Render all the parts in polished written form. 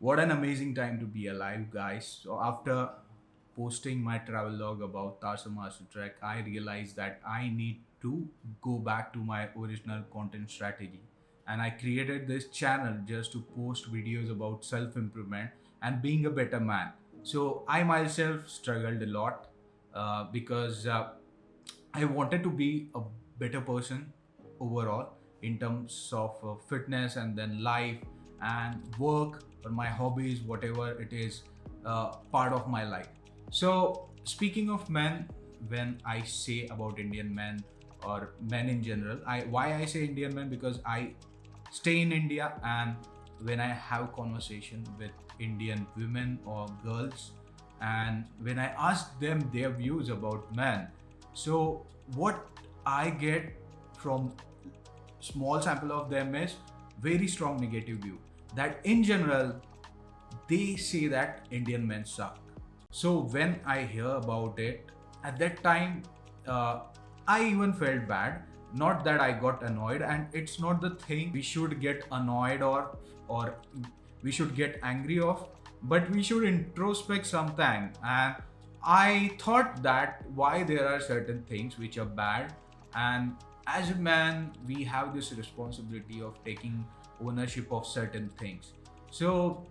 What an amazing time to be alive, guys. So, after posting my travel log about Tarsa Trek, I realized that I need to go back to my original content strategy. And I created this channel just to post videos about self improvement and being a better man. So, I myself struggled a lot because I wanted to be a better person overall in terms of fitness and then life and work or my hobbies, whatever it is, part of my life. So, speaking of men, when I say about Indian men or men in general, why I say Indian men because I stay in India, and when I have conversation with Indian women or girls, and when I ask them their views about men, so what I get from small sample of them is very strong negative view that in general they say that Indian men suck. So when I hear about it, at that time, I even felt bad. Not that I got annoyed, and it's not the thing we should get annoyed or we should get angry of, but we should introspect sometime. And I thought that why there are certain things which are bad, and as a man, we have this responsibility of taking ownership of certain things. So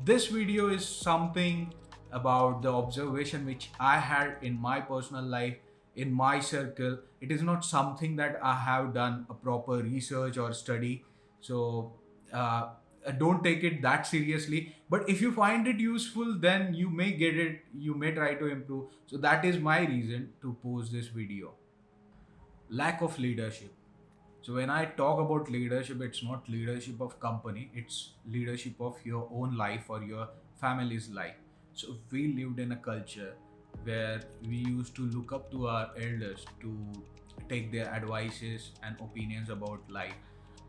this video is something about the observation which I had in my personal life, in my circle. It is not something that I have done a proper research or study. So don't take it that seriously. But if you find it useful, then you may get it, you may try to improve. So that is my reason to post this video. Lack of leadership. So when I talk about leadership, it's not leadership of company, it's leadership of your own life or your family's life. So we lived in a culture where we used to look up to our elders to take their advices and opinions about life,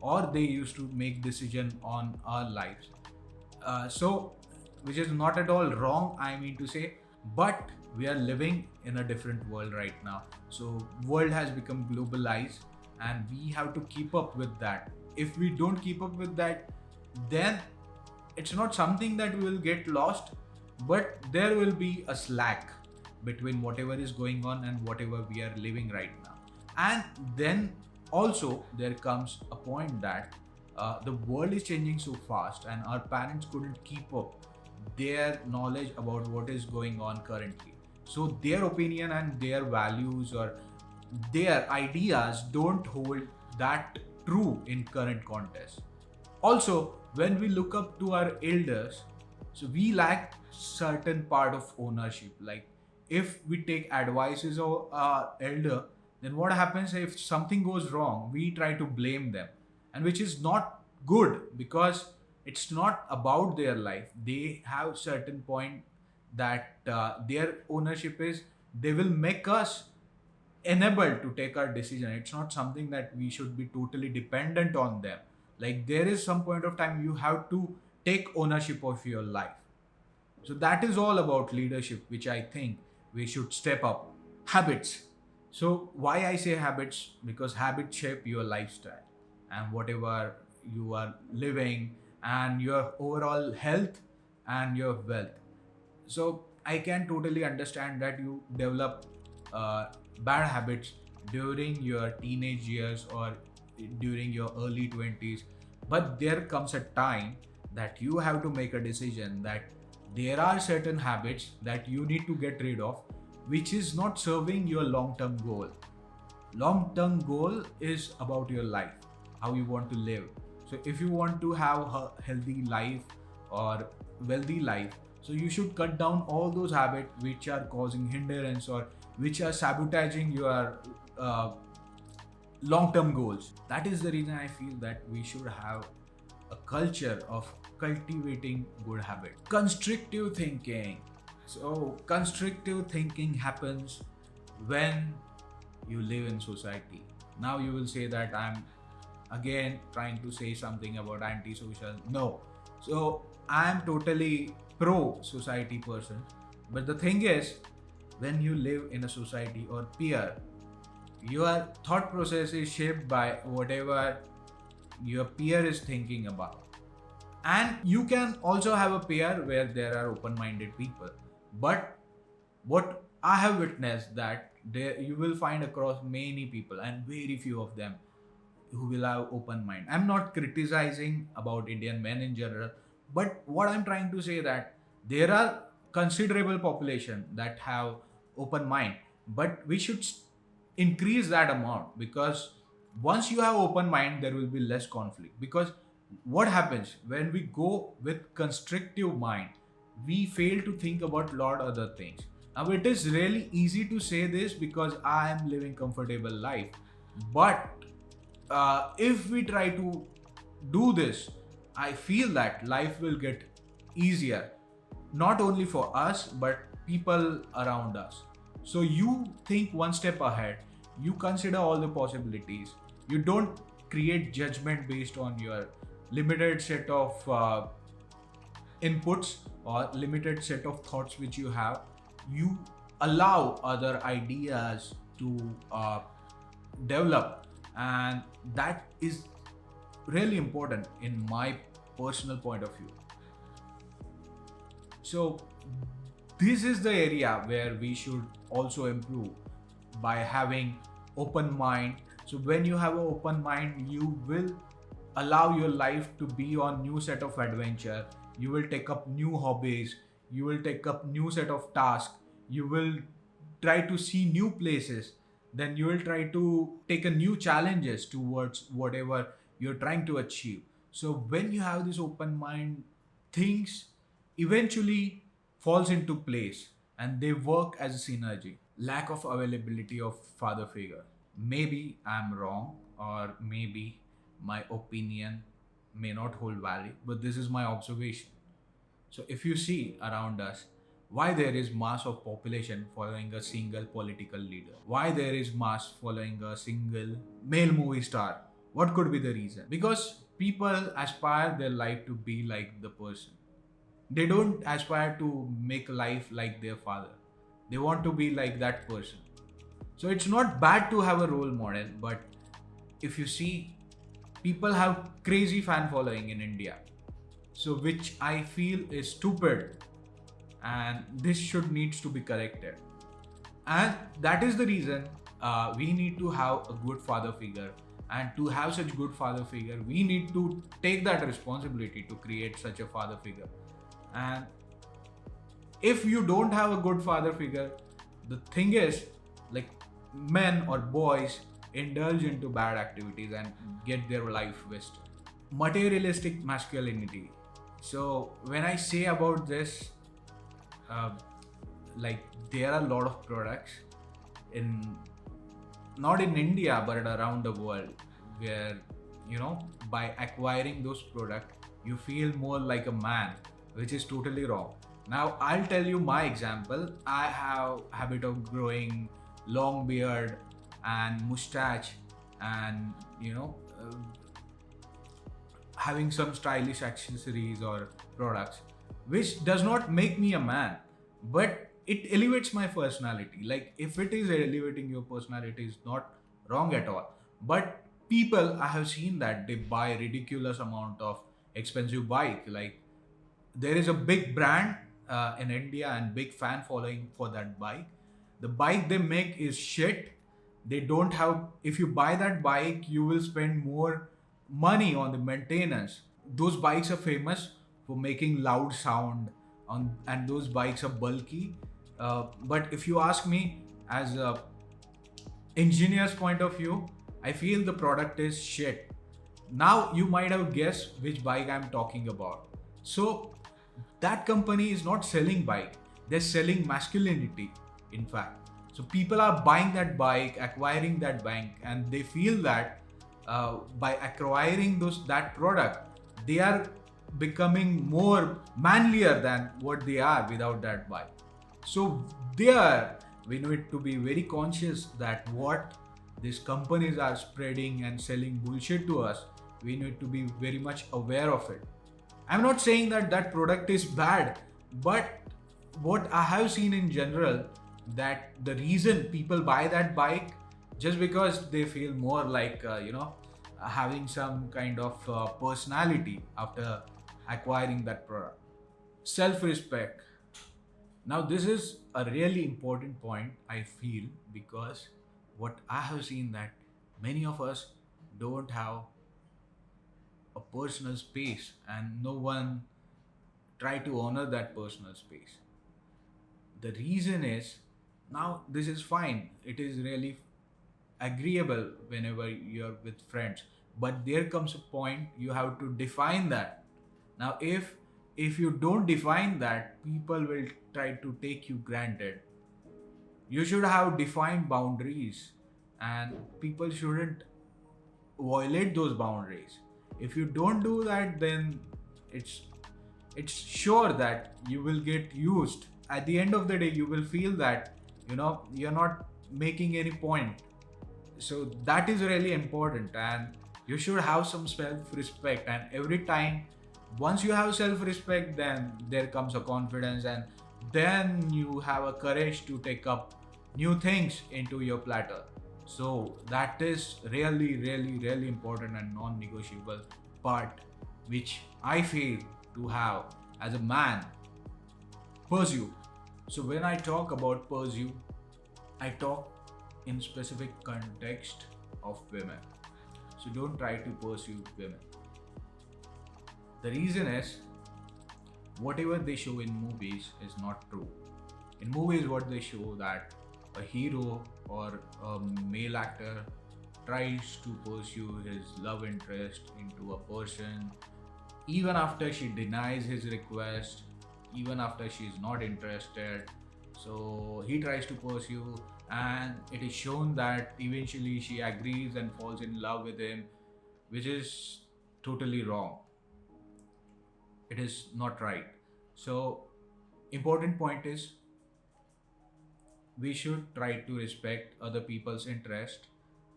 or they used to make decision on our lives. So which is not at all wrong, I mean to say, but we are living in a different world right now. So world has become globalized, and we have to keep up with that. If we don't keep up with that, then it's not something that we will get lost, but there will be a slack between whatever is going on and whatever we are living right now. And then also there comes a point that the world is changing so fast, and our parents couldn't keep up their knowledge about what is going on currently. So their opinion and their values or their ideas don't hold that true in current context. Also, when we look up to our elders, so we lack certain part of ownership. Like if we take advices of our elder, then what happens if something goes wrong? We try to blame them, and which is not good because it's not about their life. They have certain point that their ownership is they will make us enabled to take our decision. It's not something that we should be totally dependent on them. Like there is some point of time you have to take ownership of your life. So that is all about leadership, which I think we should step up. Habits. So why I say habits? Because habits shape your lifestyle and whatever you are living and your overall health and your wealth. So I can totally understand that you develop bad habits during your teenage years or during your early 20s, but there comes a time that you have to make a decision that there are certain habits that you need to get rid of, which is not serving your long term goal. Long term goal is about your life, how you want to live. So if you want to have a healthy life or wealthy life, so you should cut down all those habits which are causing hindrance or which are sabotaging your long term goals. That is the reason I feel that we should have a culture of cultivating good habits. Constrictive thinking. So, constrictive thinking happens when you live in society. Now, you will say that I'm again trying to say something about antisocial. No. So, I am totally pro society person. But the thing is, when you live in a society or peer, your thought process is shaped by whatever your peer is thinking about. And you can also have a pair where there are open-minded people. But what I have witnessed that there you will find across many people and very few of them who will have open mind. I'm not criticizing about Indian men in general, but what I'm trying to say that there are considerable population that have open mind, but we should increase that amount, because once you have open mind there will be less conflict. Because what happens when we go with constrictive mind, we fail to think about lot other things. Now it is really easy to say this because I am living comfortable life, but if we try to do this, I feel that life will get easier, not only for us but people around us. So you think one step ahead, you consider all the possibilities, you don't create judgment based on your limited set of inputs or limited set of thoughts which you have. You allow other ideas to develop, and that is really important in my personal point of view. So this is the area where we should also improve by having open mind. So when you have an open mind, you will allow your life to be on new set of adventure. You will take up new hobbies, you will take up new set of tasks, you will try to see new places, then you will try to take a new challenges towards whatever you're trying to achieve. So when you have this open mind, things eventually falls into place and they work as a synergy. Lack of availability of father figure, maybe I'm wrong, or maybe my opinion may not hold value, but this is my observation. So if you see around us, why there is mass of population following a single political leader, why there is mass following a single male movie star, what could be the reason? Because people aspire their life to be like the person. They don't aspire to make life like their father, they want to be like that person. So it's not bad to have a role model, but if you see, people have crazy fan following in India, so which I feel is stupid, and this should needs to be corrected. And that is the reason we need to have a good father figure, and to have such good father figure we need to take that responsibility to create such a father figure. And if you don't have a good father figure, the thing is, like, men or boys indulge into bad activities and get their life wasted. Materialistic masculinity. So when I say about this, uh, like, there are a lot of products in, not in India but around the world, where, you know, by acquiring those products you feel more like a man, which is totally wrong. Now I'll tell you my example. I have habit of growing long beard and mustache, and having some stylish accessories or products, which does not make me a man, but it elevates my personality. Like, if it is elevating your personality, is not wrong at all. But people, I have seen that they buy ridiculous amount of expensive bike. Like, there is a big brand in India and big fan following for that bike. The bike they make is shit. They don't have, if you buy that bike, you will spend more money on the maintenance. Those bikes are famous for making loud sound and those bikes are bulky. But if you ask me, as a engineer's point of view, I feel the product is shit. Now you might have guessed which bike I'm talking about. So that company is not selling bike, they're selling masculinity, in fact. So people are buying that bike, acquiring that bike, and they feel that by acquiring that product, they are becoming more manlier than what they are without that bike. So there, we need to be very conscious that what these companies are spreading and selling bullshit to us, we need to be very much aware of it. I'm not saying that that product is bad, but what I have seen in general, that the reason people buy that bike just because they feel more like having some kind of personality after acquiring that product. Self respect. Now, this is a really important point, I feel, because what I have seen that many of us don't have a personal space and no one try to honor that personal space. The reason is, now this is fine, it is really agreeable whenever you're with friends, but there comes a point you have to define that. Now if you don't define that, people will try to take you granted. You should have defined boundaries, and people shouldn't violate those boundaries. If you don't do that, then it's it's sure that you will get used. At the end of the day, you will feel that you're not making any point. So that is really important, and you should have some self-respect. And every time, once you have self-respect, then there comes a confidence, and then you have a courage to take up new things into your platter. So that is really, really, really important and non-negotiable part, which I feel to have as a man. Pursue. So when I talk about pursue, I talk in specific context of women. So don't try to pursue women. The reason is, whatever they show in movies is not true. In movies, what they show that a hero or a male actor tries to pursue his love interest into a person even after she denies his request, even after she is not interested. So he tries to pursue, and it is shown that eventually she agrees and falls in love with him, which is totally wrong. It is not right. So, important point is, we should try to respect other people's interest,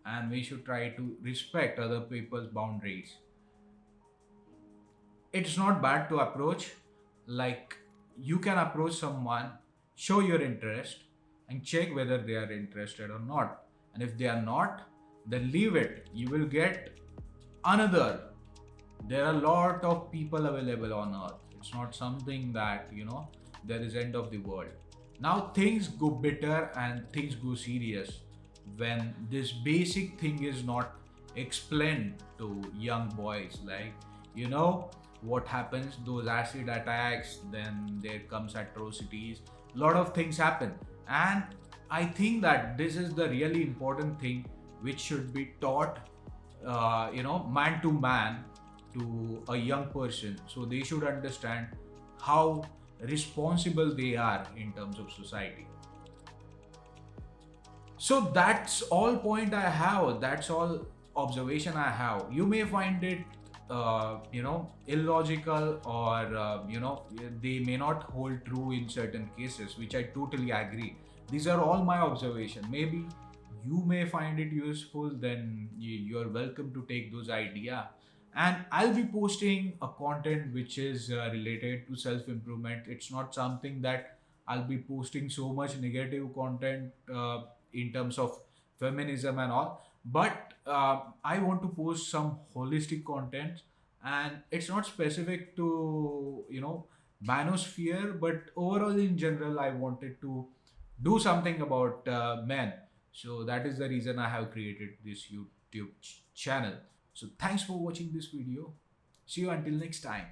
and we should try to respect other people's boundaries. It's not bad to approach, like, you can approach someone, show your interest, and check whether they are interested or not. And if they are not, then leave it. You will get another. There are a lot of people available on earth. It's not something that there is end of the world. Now things go bitter and things go serious when this basic thing is not explained to young boys. Like, what happens, those acid attacks, then there comes atrocities, lot of things happen. And I think that this is the really important thing which should be taught, man to man, to a young person, so they should understand how responsible they are in terms of society. So that's all point I have, that's all observation I have. You may find it illogical, or they may not hold true in certain cases, which I totally agree. These are all my observation. Maybe you may find it useful, then you're welcome to take those idea. And I'll be posting a content which is related to self improvement. It's not something that I'll be posting so much negative content in terms of feminism and all, but I want to post some holistic content, and it's not specific to manosphere, but overall in general I wanted to do something about men. So that is the reason I have created this YouTube channel. So thanks for watching this video. See you until next time.